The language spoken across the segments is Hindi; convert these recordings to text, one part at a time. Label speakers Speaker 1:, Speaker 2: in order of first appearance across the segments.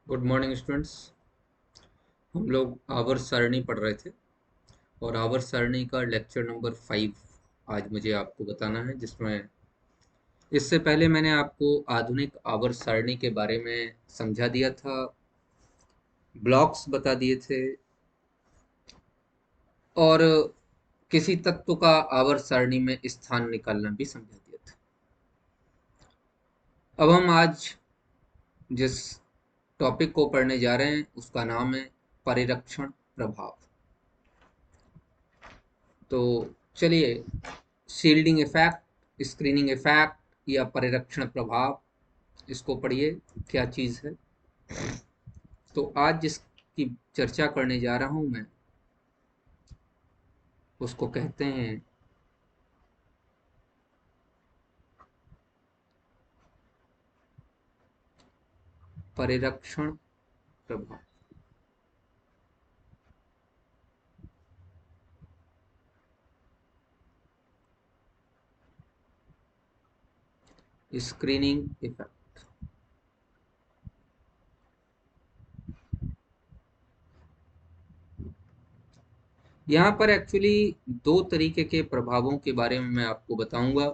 Speaker 1: Good morning students. हम लोग आवर्त सारणी पढ़ रहे थे और आवर्त सारणी का लेक्चर नंबर 5 आज मुझे आपको बताना है, जिसमें इससे पहले मैंने आपको आधुनिक आवर्त सारणी के बारे में समझा दिया था, ब्लॉक्स बता दिए थे और किसी तत्व का आवर्त सारणी में स्थान निकालना भी समझा दिया था। अब हम आज जिस टॉपिक को पढ़ने जा रहे हैं उसका नाम है परिरक्षण प्रभाव। तो चलिए, शील्डिंग इफेक्ट, स्क्रीनिंग इफेक्ट या परिरक्षण प्रभाव, इसको पढ़िए क्या चीज है। तो आज जिसकी चर्चा करने जा रहा हूं मैं, उसको कहते हैं परिरक्षण प्रभाव। स्क्रीनिंग इफेक्ट, यहाँ पर एक्चुअली दो तरीके के प्रभावों के बारे में मैं आपको बताऊंगा।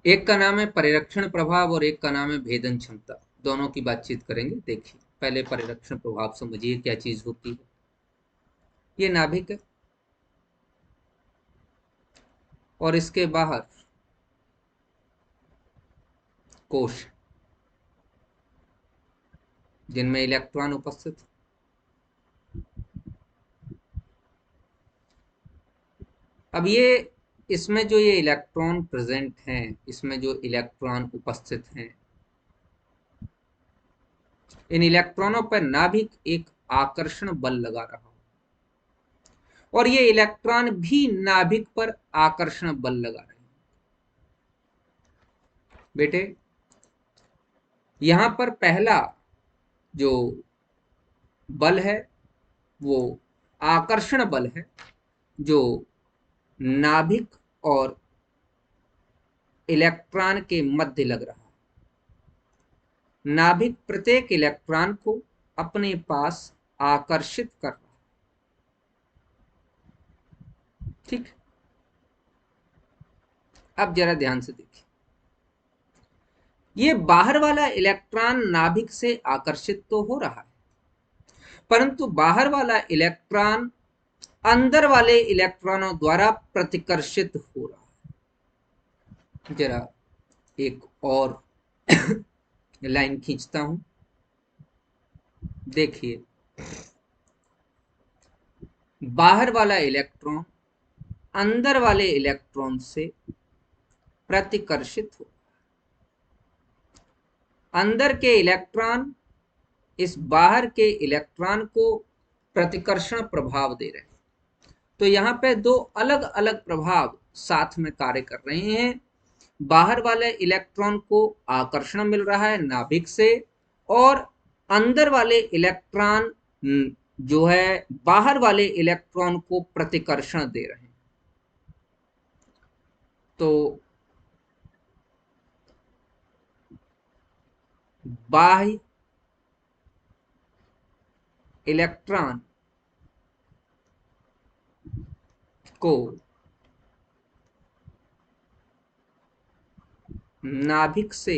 Speaker 1: एक का नाम है परिरक्षण प्रभाव और एक का नाम है भेदन क्षमता। दोनों की बातचीत करेंगे। देखिए, पहले परिरक्षण प्रभाव समझिए क्या चीज होती है। ये नाभिक है और इसके बाहर कोश, जिनमें इलेक्ट्रॉन उपस्थित। अब ये इसमें जो ये इलेक्ट्रॉन प्रेजेंट हैं, इसमें जो इलेक्ट्रॉन उपस्थित हैं, इन इलेक्ट्रॉनों पर नाभिक एक आकर्षण बल लगा रहा हो और ये इलेक्ट्रॉन भी नाभिक पर आकर्षण बल लगा रहे हैं। बेटे, यहां पर पहला जो बल है वो आकर्षण बल है, जो नाभिक और इलेक्ट्रॉन के मध्य लग रहा है। नाभिक प्रत्येक इलेक्ट्रॉन को अपने पास आकर्षित कर रहा है। ठीक, अब जरा ध्यान से देखिए। ये बाहर वाला इलेक्ट्रॉन नाभिक से आकर्षित तो हो रहा है, परंतु बाहर वाला इलेक्ट्रॉन अंदर वाले इलेक्ट्रॉनों द्वारा प्रतिकर्षित हो रहा है। जरा एक और लाइन खींचता हूं, देखिए। बाहर वाला इलेक्ट्रॉन अंदर वाले इलेक्ट्रॉन से प्रतिकर्षित हो, अंदर के इलेक्ट्रॉन इस बाहर के इलेक्ट्रॉन को प्रतिकर्षण प्रभाव दे रहे हैं। तो यहाँ पे दो अलग अलग प्रभाव साथ में कार्य कर रहे हैं। बाहर वाले इलेक्ट्रॉन को आकर्षण मिल रहा है नाभिक से, और अंदर वाले इलेक्ट्रॉन जो है बाहर वाले इलेक्ट्रॉन को प्रतिकर्षण दे रहे हैं। तो बाह्य इलेक्ट्रॉन को नाभिक से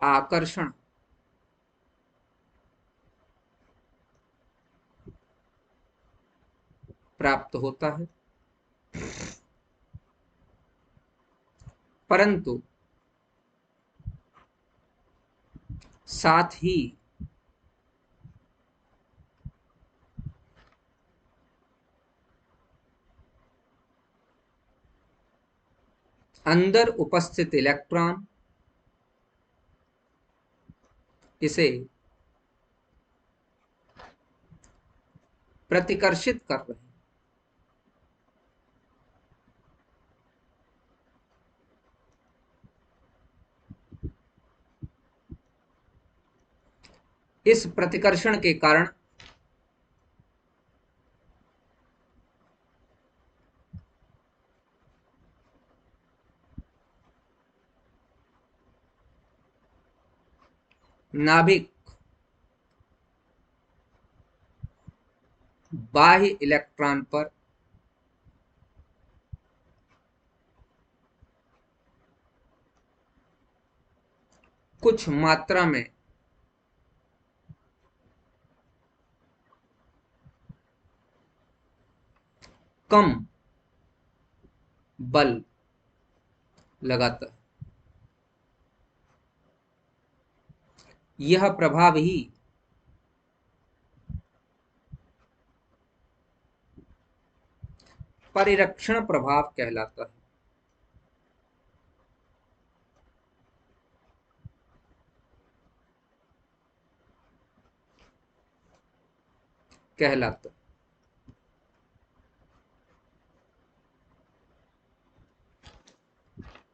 Speaker 1: आकर्षण प्राप्त होता है, परंतु साथ ही अंदर उपस्थित इलेक्ट्रॉन इसे प्रतिकर्षित कर रहे हैं। इस प्रतिकर्षण के कारण नाभिक बाह्य इलेक्ट्रॉन पर कुछ मात्रा में कम बल लगाता है, यह प्रभाव ही परिरक्षण प्रभाव कहलाता है। कहलाता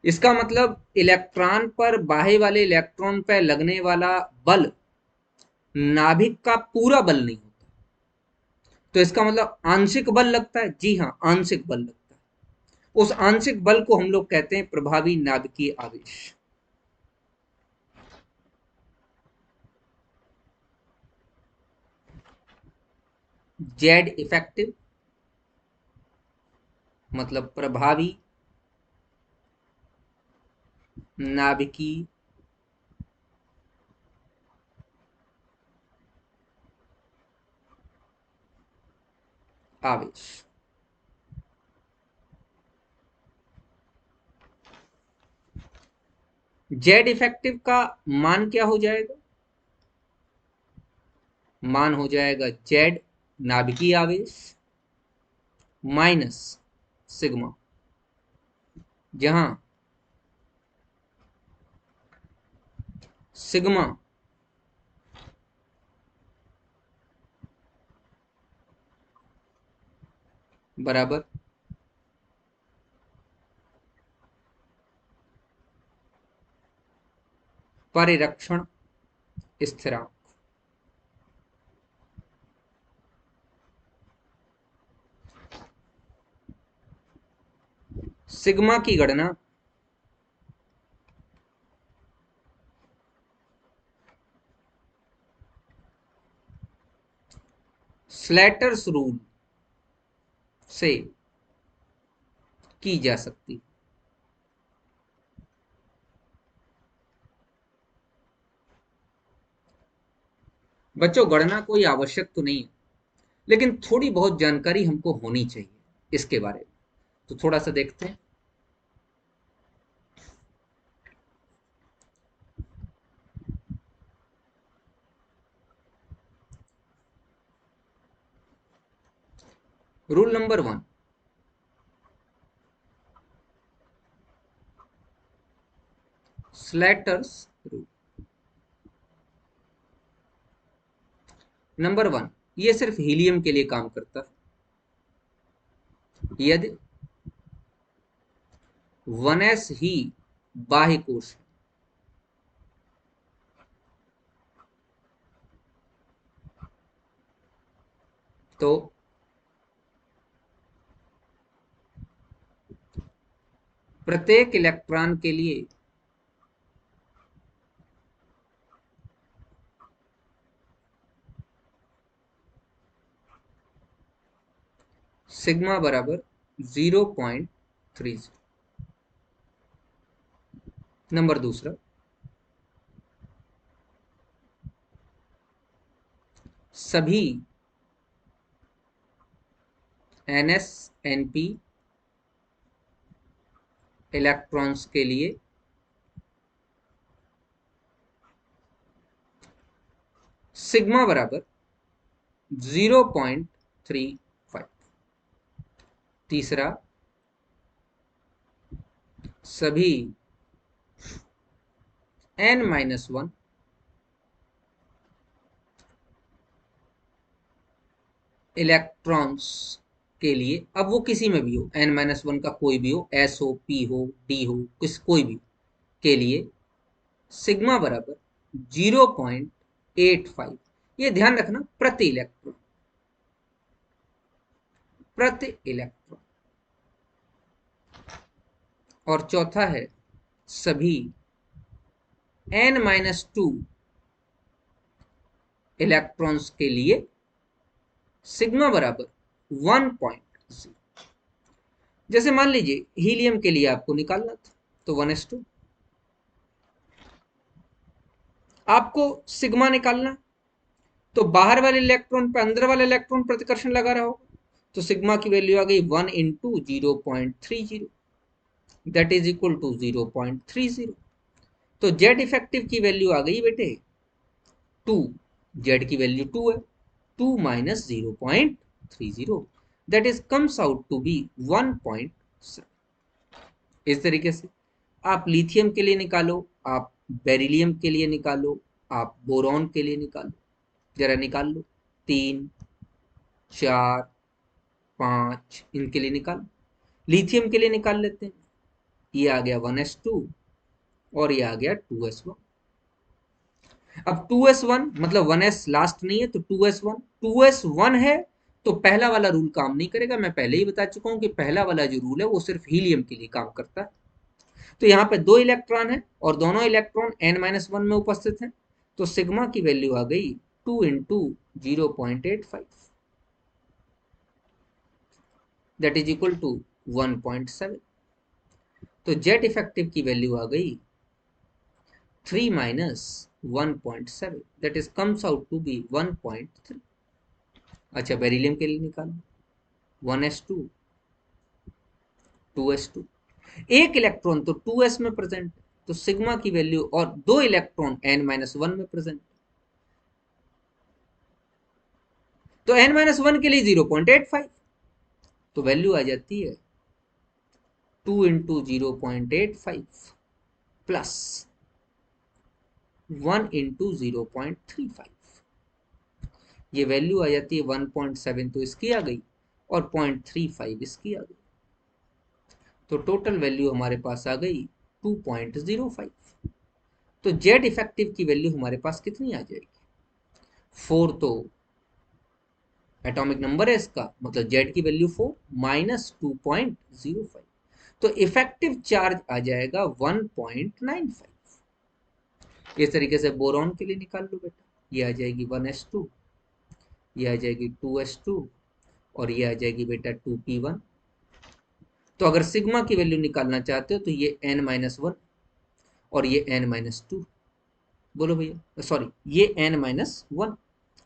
Speaker 1: इसका मतलब इलेक्ट्रॉन पर बाह्य वाले इलेक्ट्रॉन पर लगने वाला बल नाभिक का पूरा बल नहीं होता। तो इसका मतलब आंशिक बल लगता है। जी हाँ, आंशिक बल लगता है। उस आंशिक बल को हम लोग कहते हैं प्रभावी नाभिकीय आवेश। जेड इफेक्टिव मतलब प्रभावी नाभिकीय आवेश। जेड इफेक्टिव का मान क्या हो जाएगा? मान हो जाएगा जेड नाभिकीय आवेश माइनस सिग्मा, जहां सिग्मा बराबर परिरक्षण स्थिरांक। सिग्मा की गणना स्लैटर्स रूल से की जा सकती। बच्चों, गणना कोई आवश्यक तो नहीं है, लेकिन थोड़ी बहुत जानकारी हमको होनी चाहिए इसके बारे में। तो थोड़ा सा देखते हैं। Rule number 1, Slater's rule. Number 1, ये सिर्फ हीलियम के लिए काम करता है। यदि 1s ही बाह्य कोश है तो प्रत्येक इलेक्ट्रॉन के लिए सिग्मा बराबर 0.30। नंबर दूसरा, सभी NsNp इलेक्ट्रॉन्स के लिए सिग्मा बराबर 0.35। तीसरा, सभी n-1 इलेक्ट्रॉन्स के लिए, अब वो किसी में भी हो, n-1 का कोई भी हो, s हो, p हो, d हो, कोई भी के लिए सिग्मा बराबर 0.85। ये ध्यान रखना, प्रति इलेक्ट्रॉन, प्रति इलेक्ट्रॉन। और चौथा है, सभी n-2 इलेक्ट्रॉन्स के लिए सिग्मा बराबर 1.0। जैसे मान लीजिए हीलियम के लिए आपको निकालना था, तो 1s2 आपको सिग्मा निकालना, तो बाहर वाले इलेक्ट्रॉन पे अंदर वाला इलेक्ट्रॉन प्रतिकर्षण लगा रहा होगा, तो सिग्मा की वैल्यू आ गई 1 into 0.30, that is equal to 0.30। तो जेड इफेक्टिव की वैल्यू आ गई बेटे 2, जेड की वैल्यू 2 है, 2 minus 0.30, that is comes out to be 1.7। इस तरीके से आप लिथियम के लिए निकालो, आप बेरिलियम के लिए निकालो, आप बोरॉन के लिए निकालो, जरा निकाल लो, 3, 4, 5 इनके लिए निकालो। लिथियम के लिए निकाल लेते हैं, ये आ गया 1s2 और ये आ गया 2s1। अब 2s1 मतलब 1s लास्ट नहीं है, तो 2s1, 2s1 है तो पहला वाला रूल काम नहीं करेगा। मैं पहले ही बता चुका हूं कि पहला वाला जो रूल है वो सिर्फ हीलियम के लिए काम करता है। तो यहाँ पे 2 इलेक्ट्रॉन है और दोनों इलेक्ट्रॉन n-1 में उपस्थित हैं, तो सिग्मा की वैल्यू आ गई 2 into 0.85, that is equal to 1.7। तो जेड इफेक्टिव की वैल्यू आ गई 3 minus 1.7, that is comes out to be 1.3। अच्छा बेरिलियम के लिए निकालो, 1s2, 2s2, एक इलेक्ट्रॉन तो 2s में प्रेजेंट, तो सिग्मा की वैल्यू, और 2 इलेक्ट्रॉन n-1 में प्रेजेंट, तो n-1 के लिए 0.85, तो वैल्यू आ जाती है 2 इंटू 0.85 प्लस 1 इंटू 0.35, ये वैल्यू आ जाती है 1.7, तो इसकी आ गई और 0.35 इसकी आ गई, तो टोटल वैल्यू हमारे पास आ गई 2.05। तो जेड इफेक्टिव की वैल्यू हमारे पास कितनी आ जाएगी, 4 तो एटॉमिक नंबर है इसका, मतलब जेड की वैल्यू 4 माइनस 2.05, तो इफेक्टिव चार्ज आ जाएगा 1.95। इस तरीके से बोरॉन के लिए निकाल लो बेटा, ये आ जाएगी 1s2, ये आ जाएगी 2s2 और ये आ जाएगी बेटा 2p1। तो अगर सिग्मा की वैल्यू निकालना चाहते हो तो ये n-1 और ये n-2, बोलो भैया, सॉरी ये n-1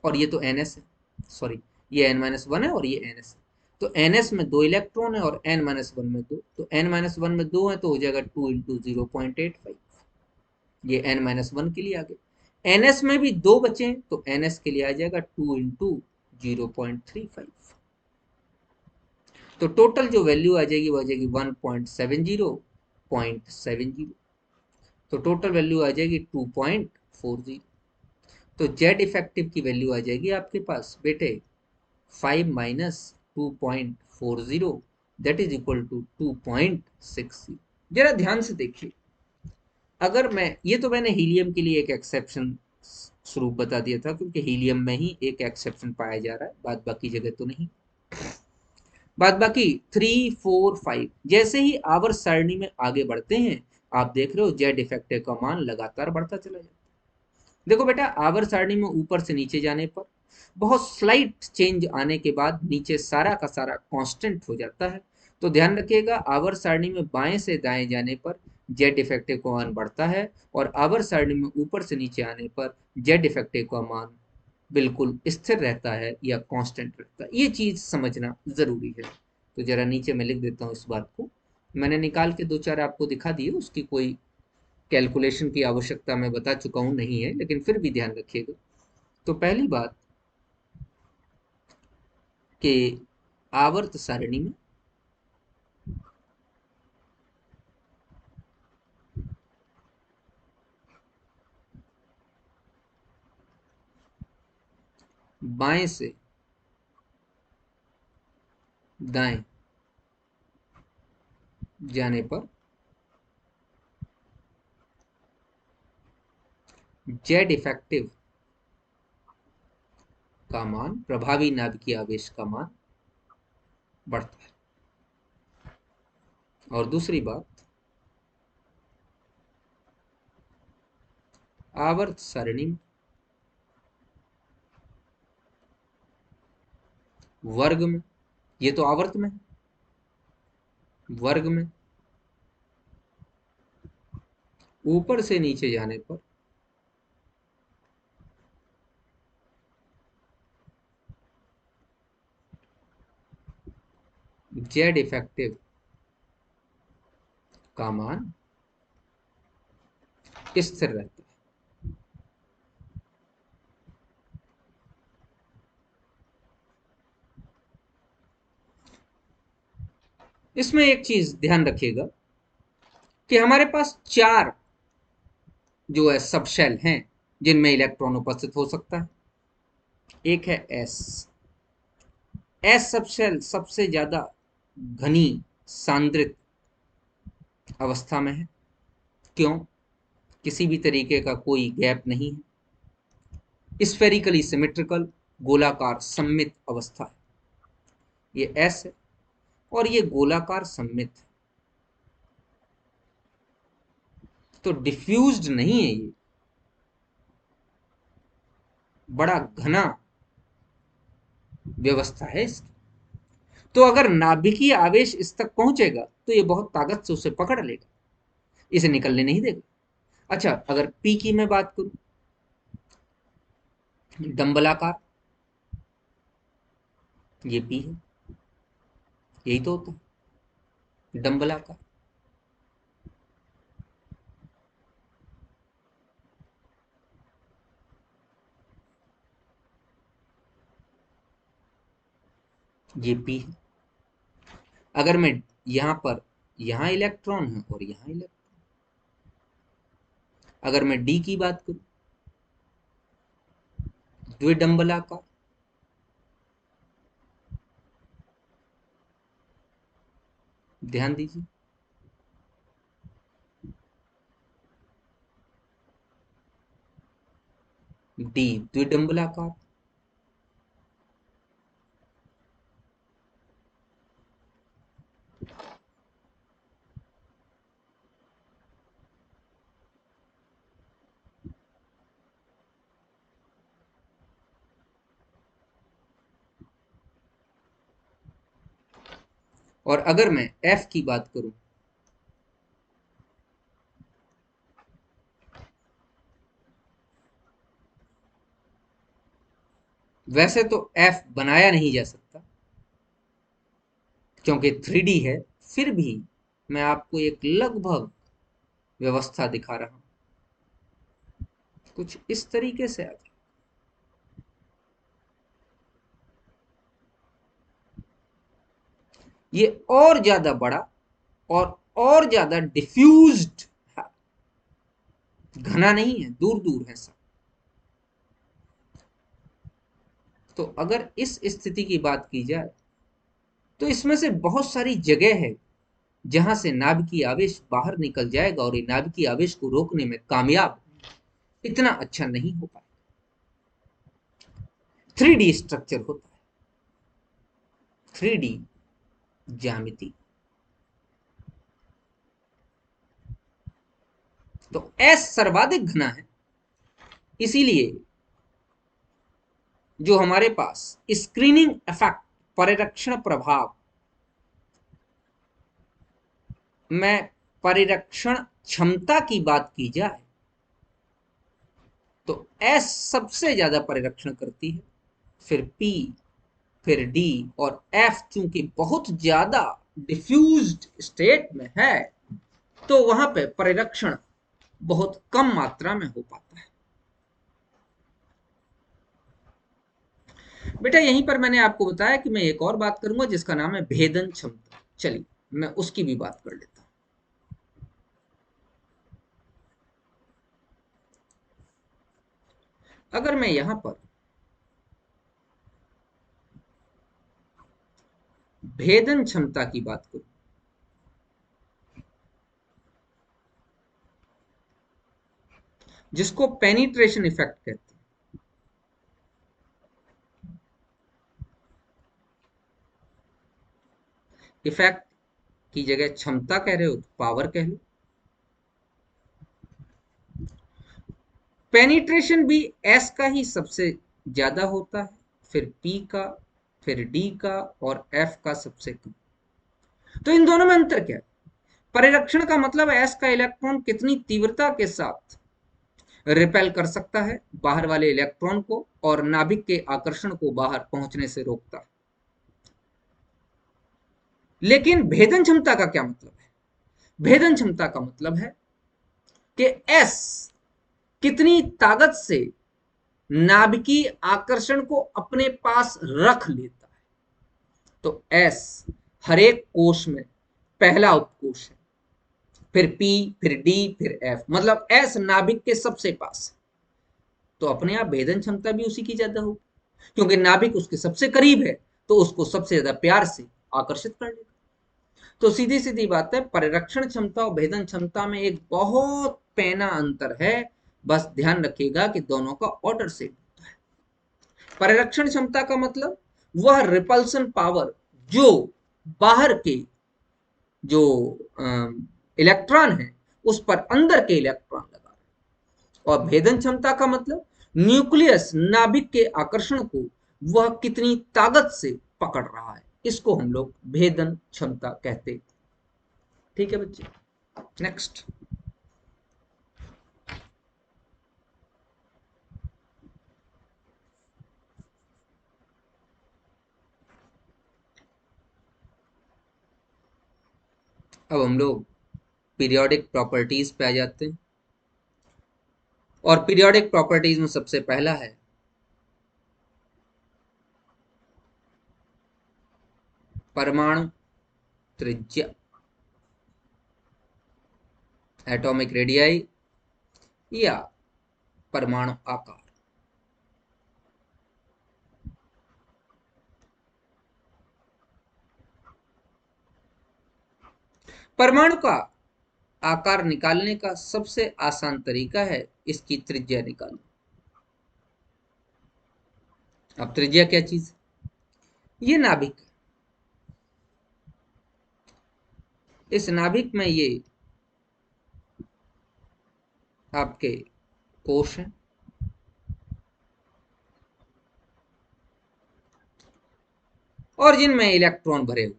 Speaker 1: और ये तो ns है, सॉरी ये n-1 है और ये ns है, तो ns में 2 इलेक्ट्रॉन है और n-1 में 2, तो n-1 में 2 है तो हो जाएगा 2 इंटू 0.85, ये n-1 के लिए आ गए। ns में भी 2 बचे हैं तो ns के लिए आ जाएगा 2 इंटू 0.35, तो टोटल जो वैल्यू आ जाएगी वो आ जाएगी 1.70, तो टोटल वैल्यू आ जाएगी 2.40। तो जेड इफेक्टिव की वैल्यू आ जाएगी आपके पास बेटे 5 minus 2.40, that is equal to 2.60। जरा ध्यान से देखिए, अगर मैं, ये तो मैंने हीलियम के लिए एक एक्सेप्शन स्वरूप बता दिया था क्योंकि हीलियम में ही एक एक्सेप्शन पाया जा रहा है, बाद बाकी जगह तो नहीं। बाद बाकी 3, 4, 5 जैसे ही आवर्त सारणी में आगे बढ़ते हैं, आप देख रहे हो जेड इफेक्टिव का मान लगातार बढ़ता चला जाता है। देखो बेटा आवर्त सारणी में ऊपर से नीचे जाने पर बहुत स्लाइट चेंज आने के बाद नीचे सारा का सारा कांस्टेंट हो जाता है। तो ध्यान रखिएगा आवर्त सारणी में बाएं से दाएं जाने पर जेड इफेक्टिव का मान बढ़ता है और आवर्त सारणी में ऊपर से नीचे आने पर जेड इफेक्टिव का मान बिल्कुल स्थिर रहता है या कांस्टेंट रहता है। ये चीज समझना जरूरी है। तो जरा नीचे मैं लिख देता हूँ इस बात को, मैंने निकाल के 2-4 आपको दिखा दिए, उसकी कोई कैलकुलेशन की आवश्यकता मैं बता चुका हूँ नहीं है, लेकिन फिर भी ध्यान रखिएगा। तो पहली बात कि आवर्त सारणी में बाएं से दाएं जाने पर जेड इफेक्टिव का मान, प्रभावी नाभिकीय आवेश का मान बढ़ता है। और दूसरी बात, आवर्त सारणी में वर्ग में, ये तो आवर्त में है, वर्ग में, ऊपर से नीचे जाने पर जेड इफेक्टिव का मान स्थिर रहता है। इसमें एक चीज ध्यान रखिएगा कि हमारे पास चार जो है सब शेल हैं जिनमें इलेक्ट्रॉन उपस्थित हो सकता है। एक है एस, एस सब शेल सबसे ज्यादा घनी सांद्रित अवस्था में है। क्यों? किसी भी तरीके का कोई गैप नहीं है, स्फेरिकली सिमेट्रिकल, गोलाकार सममित अवस्था है, ये एस है, और ये गोलाकार सममित है, तो डिफ्यूज्ड नहीं है, ये बड़ा घना व्यवस्था है इसकी। तो अगर नाभिकीय आवेश इस तक पहुंचेगा तो ये बहुत ताकत से उसे पकड़ लेगा, इसे निकलने नहीं देगा। अच्छा, अगर पी की मैं बात करूं, डंबलाकार, ये पी है, यही तो होता है डंबलाकार। ये पी है। अगर मैं यहां पर, यहां इलेक्ट्रॉन है और यहां इलेक्ट्रॉन, अगर मैं डी की बात करूं, द्विडंबलाकार, ध्यान दीजिए, डी द्विडंबलाकार, और अगर मैं एफ की बात करूं, वैसे तो एफ बनाया नहीं जा सकता क्योंकि 3D है, फिर भी मैं आपको एक लगभग व्यवस्था दिखा रहा हूं, कुछ इस तरीके से आता है। ये और ज्यादा बड़ा और ज्यादा डिफ्यूज्ड है, घना नहीं है, दूर दूर है सब। तो अगर इस स्थिति की बात की जाए तो इसमें से बहुत सारी जगह है जहां से नाभिकीय आवेश बाहर निकल जाएगा और ये नाभिकीय आवेश को रोकने में कामयाब इतना अच्छा नहीं हो पाएगा। 3D स्ट्रक्चर होता है, 3D ज्यामिति। तो एस सर्वाधिक घना है, इसीलिए जो हमारे पास स्क्रीनिंग इफेक्ट, परिरक्षण प्रभाव में परिरक्षण क्षमता की बात की जाए तो एस सबसे ज्यादा परिरक्षण करती है, फिर पी, फिर डी, और एफ चूंकि बहुत ज्यादा डिफ्यूज्ड स्टेट में है तो वहां पे परिरक्षण बहुत कम मात्रा में हो पाता है। बेटा यहीं पर मैंने आपको बताया कि मैं एक और बात करूंगा जिसका नाम है भेदन क्षमता। चलिए मैं उसकी भी बात कर लेता हूं। अगर मैं यहां पर भेदन क्षमता की बात करूं, जिसको पेनिट्रेशन इफेक्ट कहते हैं, इफेक्ट की जगह क्षमता कह रहे हो तो पावर कह लो। पेनिट्रेशन भी एस का ही सबसे ज्यादा होता है, फिर पी का, फिर डी का और एफ का सबसे कम। तो इन दोनों में अंतर क्या है? परिरक्षण का मतलब एस का इलेक्ट्रॉन कितनी तीव्रता के साथ रिपेल कर सकता है बाहर वाले इलेक्ट्रॉन को और नाभिक के आकर्षण को बाहर पहुंचने से रोकता है। लेकिन भेदन क्षमता का क्या मतलब है? भेदन क्षमता का मतलब है कि एस कितनी ताकत से नाभिकीय आकर्षण को अपने पास रख लेता है। तो एस हर एक कोश में पहला उपकोश है, फिर पी, फिर डी, फिर एफ, मतलब एस नाभिक के सबसे पास। तो अपने आप भेदन क्षमता भी उसी की ज्यादा होगी, क्योंकि नाभिक उसके सबसे करीब है, तो उसको सबसे ज्यादा प्यार से आकर्षित कर लेगा। तो सीधी सीधी बात है, परिरक्षण क्षमता और भेदन क्षमता में एक बहुत पैना अंतर है। बस ध्यान रखिएगा कि दोनों का ऑर्डर सेम होता है। परिरक्षण क्षमता का मतलब वह रिपल्सन पावर जो बाहर के जो इलेक्ट्रॉन है उस पर अंदर के इलेक्ट्रॉन लगा रहे, और भेदन क्षमता का मतलब न्यूक्लियस नाभिक के आकर्षण को वह कितनी ताकत से पकड़ रहा है। इसको हम लोग भेदन क्षमता कहते हैं। ठीक है बच्चे, नेक्स्ट। अब हम लोग पीरियोडिक प्रॉपर्टीज पे आ जाते हैं, और पीरियोडिक प्रॉपर्टीज में सबसे पहला है परमाणु त्रिज्या, एटॉमिक रेडियाई या परमाणु आकार। परमाणु का आकार निकालने का सबसे आसान तरीका है इसकी त्रिज्या निकालना। अब त्रिज्या क्या चीज? ये नाभिक, इस नाभिक में ये आपके कोश हैं, और जिनमें इलेक्ट्रॉन भरे हुए।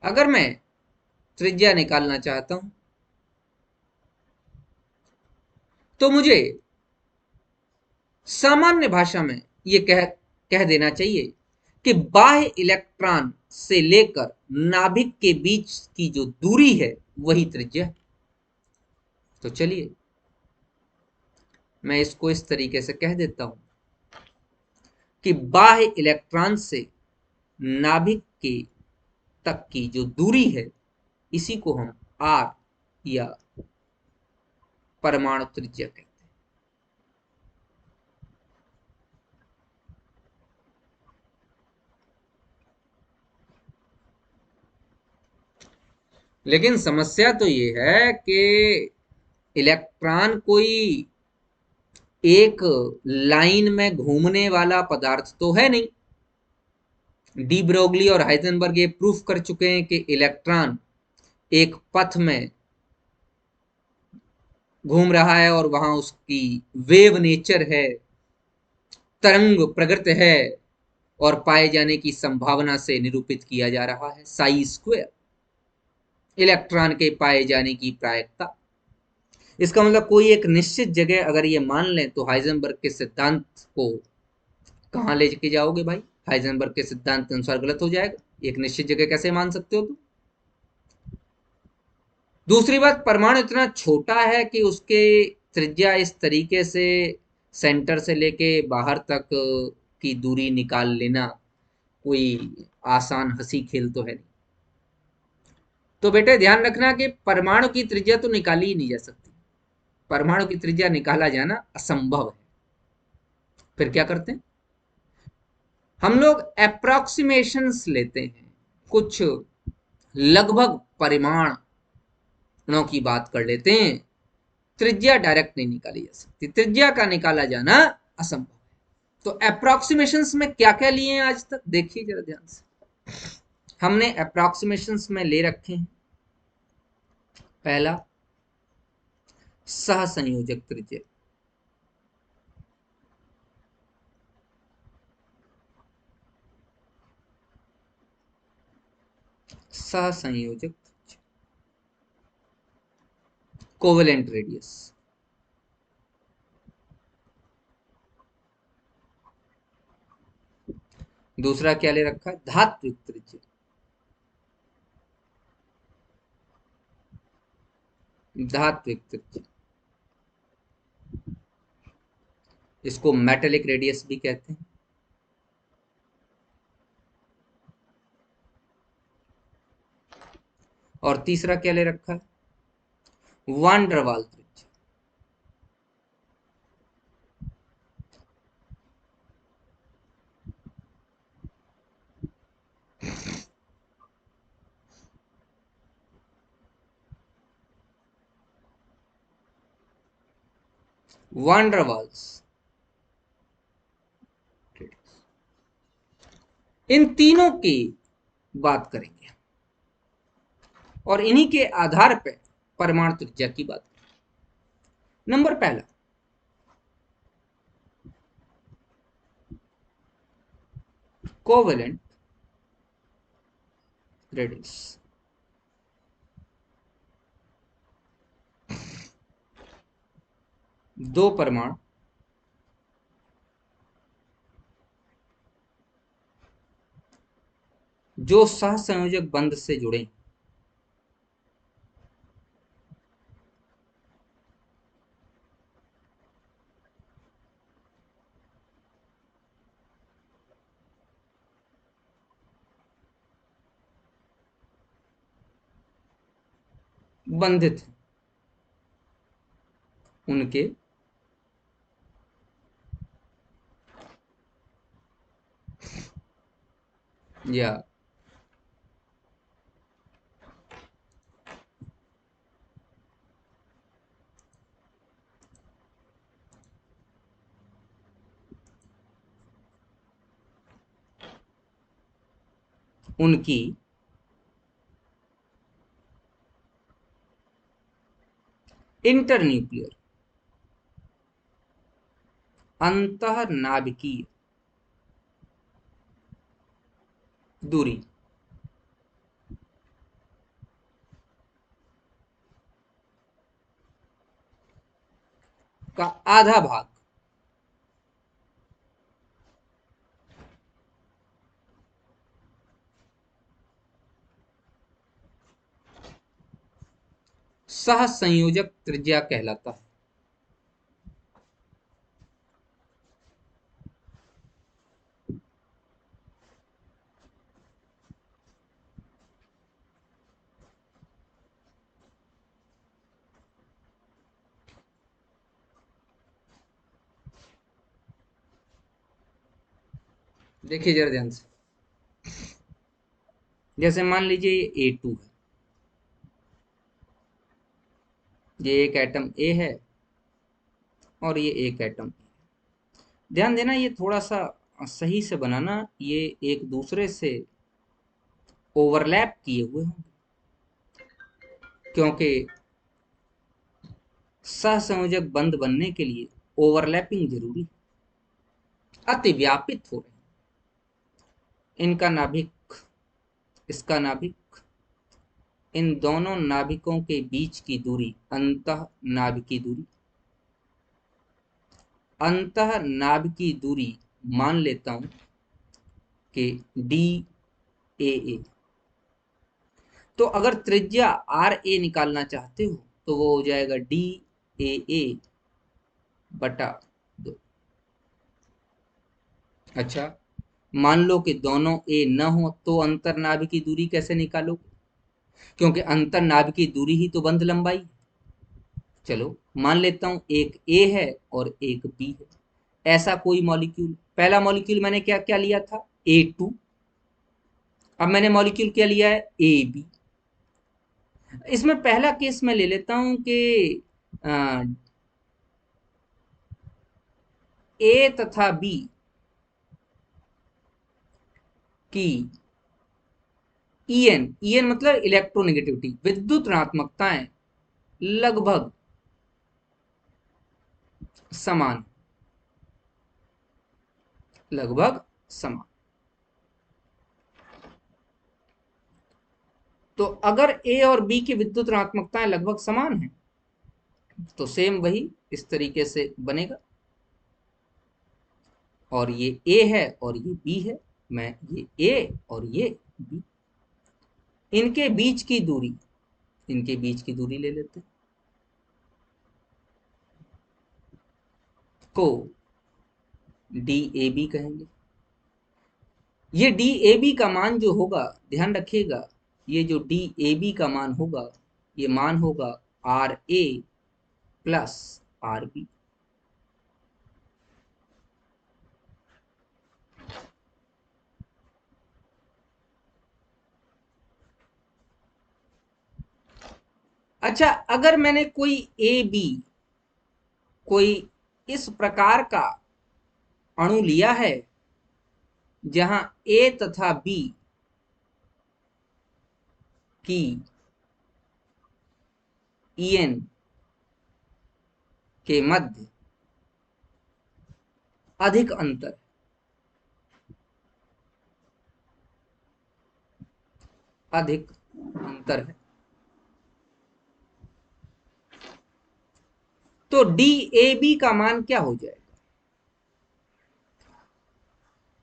Speaker 1: अगर मैं त्रिज्या निकालना चाहता हूं तो मुझे सामान्य भाषा में ये कह देना चाहिए कि बाह्य इलेक्ट्रॉन से लेकर नाभिक के बीच की जो दूरी है वही त्रिज्या है। तो चलिए मैं इसको इस तरीके से कह देता हूं कि बाह्य इलेक्ट्रॉन से नाभिक के तक की जो दूरी है इसी को हम आर या परमाणु त्रिज्या कहते हैं। लेकिन समस्या तो ये है कि इलेक्ट्रॉन कोई एक लाइन में घूमने वाला पदार्थ तो है नहीं। डी ब्रोगली और हाइजेनबर्ग ये प्रूफ कर चुके हैं कि इलेक्ट्रॉन एक पथ में घूम रहा है और वहां उसकी वेव नेचर है, तरंग प्रकृति है, और पाए जाने की संभावना से निरूपित किया जा रहा है साई स्क्वायर, इलेक्ट्रॉन के पाए जाने की प्रायिकता। इसका मतलब कोई एक निश्चित जगह अगर ये मान लें तो हाइजेनबर्ग के सिद्धांत को कहाँ लेके जाओगे भाई? हाइजेनबर्ग के सिद्धांत के अनुसार गलत हो जाएगा। एक निश्चित जगह कैसे मान सकते हो तुम? दूसरी बात, परमाणु इतना छोटा है कि उसके त्रिज्या इस तरीके से सेंटर से लेके बाहर तक की दूरी निकाल लेना कोई आसान हंसी खेल तो है नहीं। तो बेटे ध्यान रखना कि परमाणु की त्रिज्या तो निकाली ही नहीं जा सकती। परमाणु की त्रिज्या निकाला जाना असंभव है। फिर क्या करते हैं हम लोग? अप्रोक्सीमेशंस लेते हैं, कुछ लगभग परिमाणों की बात कर लेते हैं। त्रिज्या डायरेक्ट नहीं निकाली जा सकती, त्रिज्या का निकाला जाना असंभव है। तो अप्रोक्सीमेशंस में क्या क्या लिए हैं आज तक, देखिए जरा ध्यान से। हमने अप्रोक्सीमेशंस में ले रखे हैं, पहला सहसंयोजक त्रिज्या। सहसंयोजक कोवेलेंट रेडियस। दूसरा क्या ले रखा है? धात्विक त्रिज्या। धात्विक त्रिज्या, इसको मेटेलिक रेडियस भी कहते हैं। और तीसरा क्या ले रखा है? वान डर वाल त्रिज्या। वान डर वाल्स। इन तीनों की बात करेंगे और इन्हीं के आधार पर परमाणु त्रिज्या की बात करेंगे। नंबर पहला, कोवेलेंट रेडियस। दो परमाणु जो सहसंयोजक बंध से जुड़े, बंधित हैं, उनके या उनकी इंटरन्यूक्लियर अंतःनाभिकीय दूरी का आधा भाग सहसंयोजक त्रिज्या कहलाता है। देखिए जरा ध्यान से, जैसे मान लीजिए ये A2 है, ये एक एटम A है और ये एक एटम। ध्यान देना, ये थोड़ा सा सही से बनाना, ये एक दूसरे से ओवरलैप किए हुए होंगे क्योंकि सहसंयोजक बंध बनने के लिए ओवरलैपिंग जरूरी, अति व्यापित हो रहे हैं। इनका नाभिक, इसका नाभिक, इन दोनों नाभिकों के बीच की दूरी अंतः नाभिकीय दूरी, अंतः नाभिकीय दूरी मान लेता हूं कि DAA। तो अगर त्रिज्या RA निकालना चाहते हो तो वो हो जाएगा DAA बटा 2। अच्छा, मान लो कि दोनों A न हो तो अंतर्नाभिकीय दूरी कैसे निकालोगे? क्योंकि अंतर्नाभिकीय दूरी ही तो बंध लंबाई। चलो मान लेता हूं एक A है और एक B है। ऐसा कोई मॉलिक्यूल, पहला मॉलिक्यूल मैंने क्या क्या लिया था? A2। अब मैंने मॉलिक्यूल क्या लिया है? AB। इसमें पहला केस मैं ले लेता हूं कि A तथा B की EN मतलब इलेक्ट्रोनेगेटिविटी, विद्युत ऋणात्मकताएं लगभग समान, लगभग समान। तो अगर ए और बी की विद्युत ऋणात्मकताएं लगभग समान हैं तो सेम वही इस तरीके से बनेगा, और ये ए है और ये बी है, मैं ये ए और ये बी, इनके बीच की दूरी ले लेते हैं, को डी ए बी कहेंगे। ये डी ए बी का मान जो होगा, ध्यान रखिएगा, ये जो डी ए बी का मान होगा, ये मान होगा R A plus R B. अच्छा, अगर मैंने कोई इस प्रकार का अणु लिया है जहां ए तथा बी की ईएन के मध्य अधिक अंतर है, तो डी ए बी का मान क्या हो जाएगा?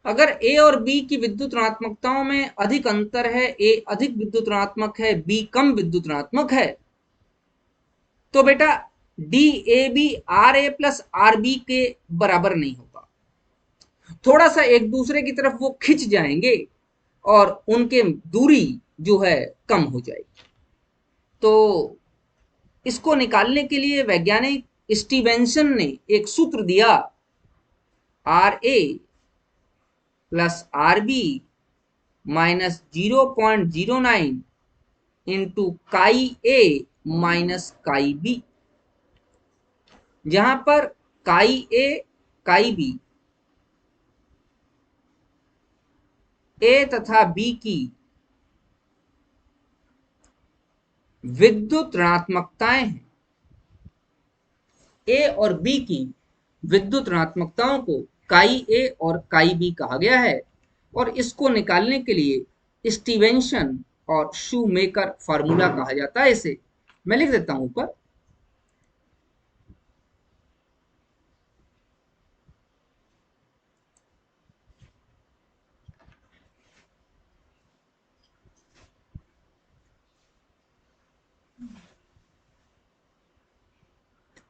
Speaker 1: अगर ए और बी की विद्युत ऋणात्मकताओं में अधिक अंतर है, ए अधिक विद्युत ऋणात्मक है, बी कम विद्युत ऋणात्मक है, तो बेटा D A B R A plus R B के बराबर नहीं होगा। थोड़ा सा एक दूसरे की तरफ वो खिंच जाएंगे और उनके दूरी जो है कम हो जाएगी। तो इसको निकालने के लिए वैज्ञानिक स्टीवेंसन ने एक सूत्र दिया, R A plus R B minus 0.09 into chi A minus काई बी, जहां पर काई ए काई बी ए तथा बी की विद्युत ऋणात्मकताएं हैं। ए और बी की विद्युत ऋणात्मकताओं को काई ए और काई बी कहा गया है, और इसको निकालने के लिए स्टीवेंसन और शूमेकर फार्मूला कहा जाता है। इसे मैं लिख देता हूं ऊपर।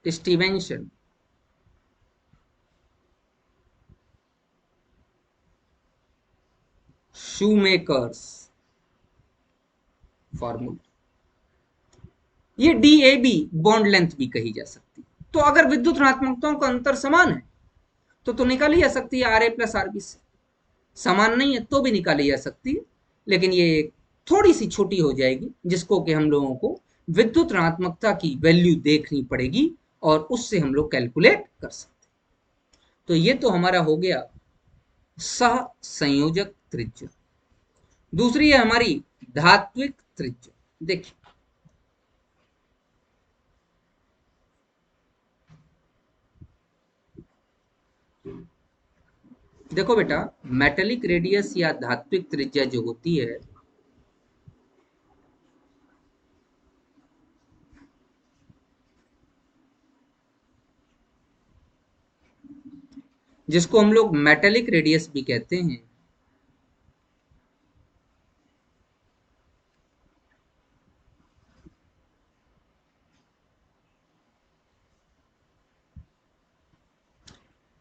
Speaker 1: स्टीवेंसन शूमेकर्स फार्मूला, ये D A B bond length भी कही जा सकती है। तो अगर विद्युत ऋणात्मकताओं का अंतर समान है तो निकाली जा सकती है R A plus R B से। समान नहीं है तो भी निकाली जा सकती है, लेकिन ये थोड़ी सी छोटी हो जाएगी, जिसको कि हम लोगों को विद्युत ऋणात्मकता की वैल्यू देखनी पड़ेगी और उससे हम लोग कैलकुलेट कर सकते हैं। तो ये तो हमारा हो गया सह संयोजक त्रिज्या। दूसरी है हमारी धात्विक त्रिज्या। देखिए, देखो बेटा, मेटेलिक रेडियस या धात्विक त्रिज्या जो होती है, जिसको हम लोग मेटेलिक रेडियस भी कहते हैं,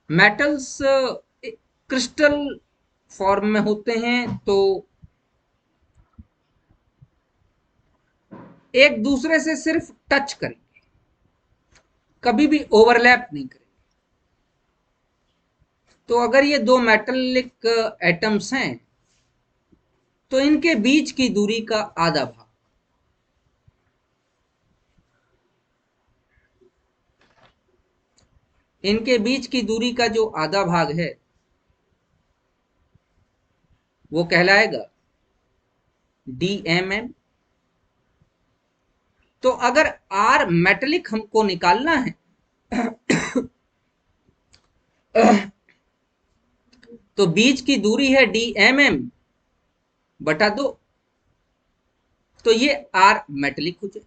Speaker 1: मेटल्स क्रिस्टल फॉर्म में होते हैं तो एक दूसरे से सिर्फ टच करेंगे, कभी भी ओवरलैप नहीं करेंगे। तो अगर ये दो मेटेलिक एटम्स हैं तो इनके बीच की दूरी का आधा भाग, इनके बीच की दूरी का जो आधा भाग है वो कहलाएगा डीएमएम। तो अगर आर मेटेलिक हमको निकालना है तो बीच की दूरी है डी एम एम बटा 2, तो ये आर मेटेलिक हो जाए।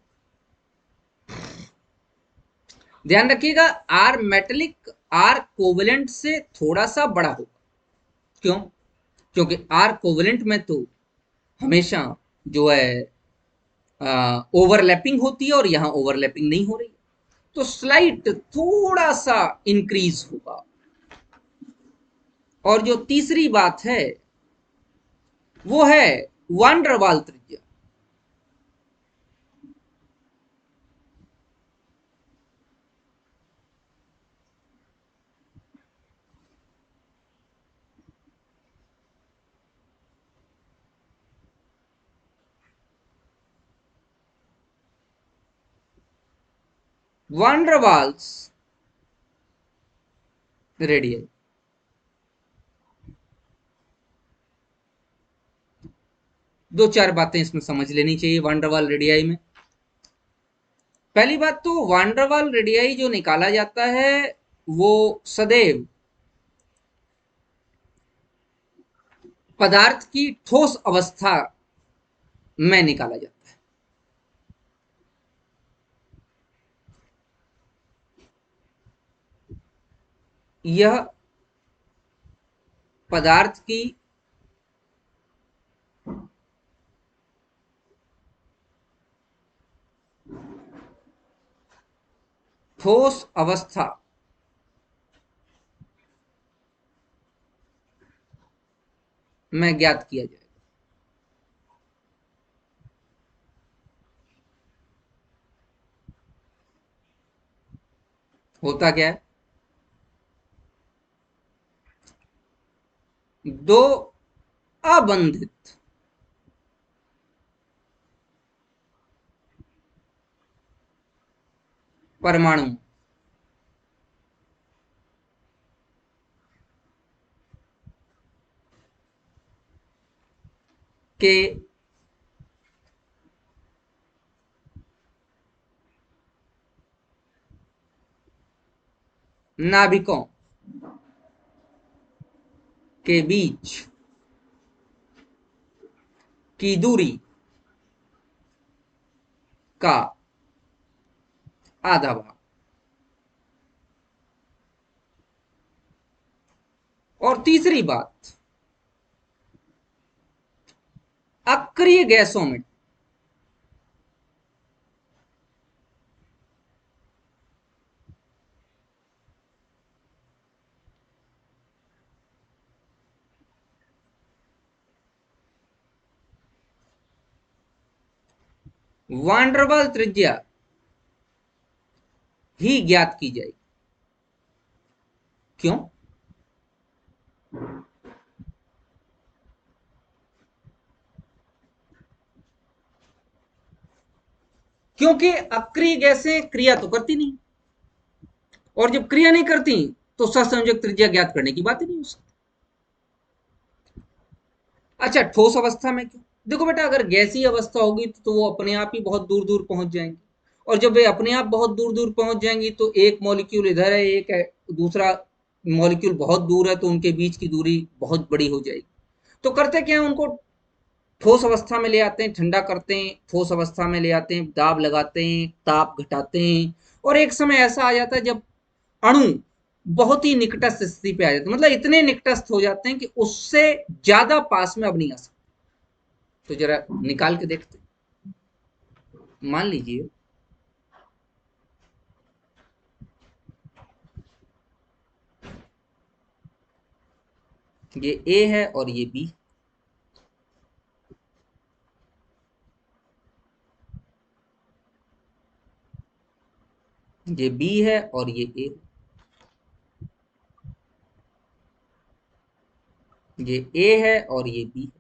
Speaker 1: ध्यान रखिएगा, आर मेटेलिक आर कोवेलेंट से थोड़ा सा बड़ा होगा। क्यों? क्योंकि आर कोवेलेंट में तो हमेशा जो है ओवरलैपिंग होती है, और यहां ओवरलैपिंग नहीं हो रही, तो स्लाइट थोड़ा सा इंक्रीज होगा। और जो तीसरी बात है वो है वान डर वाल त्रिज्या। वान डर वाल्स रेडियस, दो चार बातें इसमें समझ लेनी चाहिए वान डर वाल रेडियाई में। पहली बात तो वान डर वाल रेडियाई जो निकाला जाता है वो सदैव पदार्थ की ठोस अवस्था में निकाला जाता है। यह पदार्थ की ठोस अवस्था में ज्ञात किया जाएगा। होता क्या है, दो अबंधित परमाणु के नाभिकों के बीच की दूरी का आधा भाग। और तीसरी बात, अक्रिय गैसों में वान डर वाल त्रिज्या ही ज्ञात की जाएगी। क्यों? क्योंकि अक्रिय गैसें क्रिया तो करती नहीं, और जब क्रिया नहीं करती तो सहसंयोजक त्रिज्या ज्ञात करने की बात ही नहीं हो सकती। अच्छा, ठोस अवस्था में क्यों? देखो बेटा, अगर गैसीय अवस्था होगी तो वो अपने आप ही बहुत दूर दूर पहुंच जाएंगी, और जब वे अपने आप बहुत दूर दूर पहुंच जाएंगी तो एक मॉलिक्यूल इधर है, एक है, दूसरा मॉलिक्यूल बहुत दूर है, तो उनके बीच की दूरी बहुत बड़ी हो जाएगी। तो करते क्या है, उनको ठोस अवस्था में ले आते हैं, ठंडा करते हैं, ठोस अवस्था में ले आते हैं, दाब लगाते हैं, ताप घटाते हैं, और एक समय ऐसा आ जाता है जब अणु बहुत ही निकटस्थ स्थिति पे आ जाते हैं, मतलब इतने निकटस्थ हो जाते हैं कि उससे ज्यादा पास में अब नहीं आ सकते। तो जरा निकाल के देखते हैं। मान लीजिए ये ए है और ये बी, ये बी है और ये ए, ये ए है और ये बी।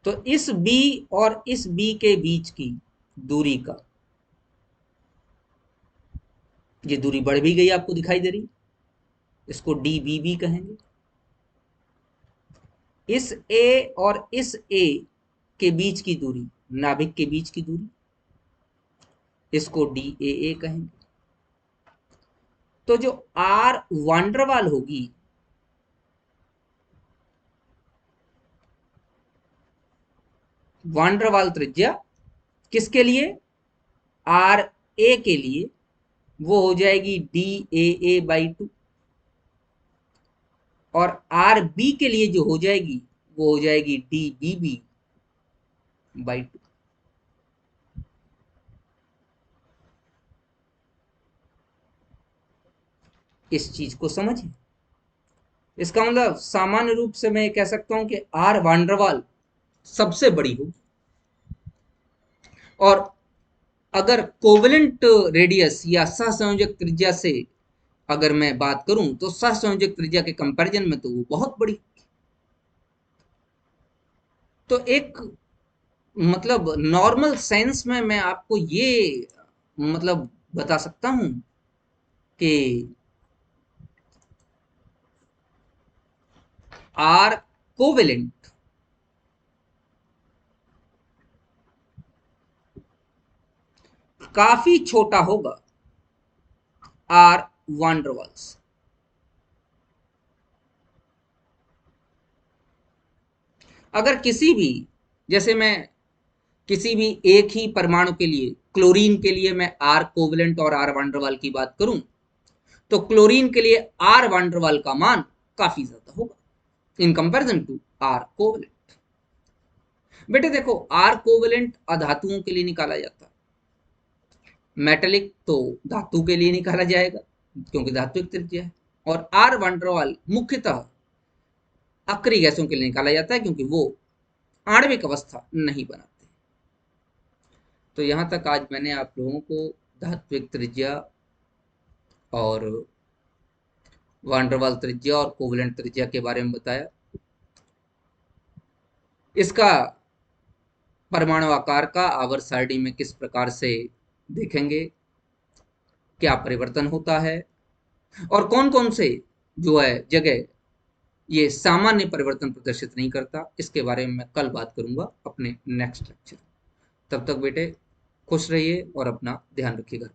Speaker 1: तो इस बी और इस बी के बीच की दूरी का, ये दूरी बढ़ भी गई, आपको दिखाई दे रही, इसको डी बी बी कहेंगे। इस ए और इस ए के बीच की दूरी, नाभिक के बीच की दूरी, इसको डी ए ए कहेंगे। तो जो आर वांडरवाल होगी, वांडरवाल त्रिज्या किसके लिए, आर ए के लिए, वो हो जाएगी डी ए बाई 2, और आर बी के लिए जो हो जाएगी वो हो जाएगी डी बी बी बाई 2। इस चीज को समझिए। इसका मतलब सामान्य रूप से मैं कह सकता हूं कि आर वांडरवाल सबसे बड़ी होगी, और अगर कोवेलेंट रेडियस या सहसंयोजक त्रिज्या से अगर मैं बात करूं तो सहसंयोजक त्रिज्या के कंपैरिजन में तो वो बहुत बड़ी। तो एक मतलब नॉर्मल सेंस में मैं आपको ये मतलब बता सकता हूं कि आर कोवेलेंट काफी छोटा होगा आर वांडरवाल्स। अगर किसी भी, जैसे मैं किसी भी एक ही परमाणु के लिए, क्लोरीन के लिए मैं आर कोवेलेंट और आर वांडरवाल की बात करूं, तो क्लोरीन के लिए आर वांडरवाल का मान काफी ज्यादा होगा in comparison to R covalent. बेटे देखो, आर कोवेलेंट अधातुओं के लिए निकाला जाता है, मेटेलिक तो धातु के लिए निकाला जाएगा क्योंकि धातु एक त्रिज्या है, और आर वांडरवाल मुख्यतः अक्रिय गैसों के लिए निकाला जाता है क्योंकि वो आणविक अवस्था नहीं बनाते। तो यहां तक आज मैंने आप लोगों को धात्विक त्रिज्या और वांडरवाल त्रिज्या और कोवेलेंट त्रिज्या के बारे में बताया। इसका परमाणु आकार का आवर्त सारणी में किस प्रकार से देखेंगे, क्या परिवर्तन होता है, और कौन कौन से जो है जगह ये सामान्य परिवर्तन प्रदर्शित नहीं करता, इसके बारे में मैं कल बात करूंगा अपने नेक्स्ट लेक्चर। तब तक बेटे खुश रहिए और अपना ध्यान रखिएगा।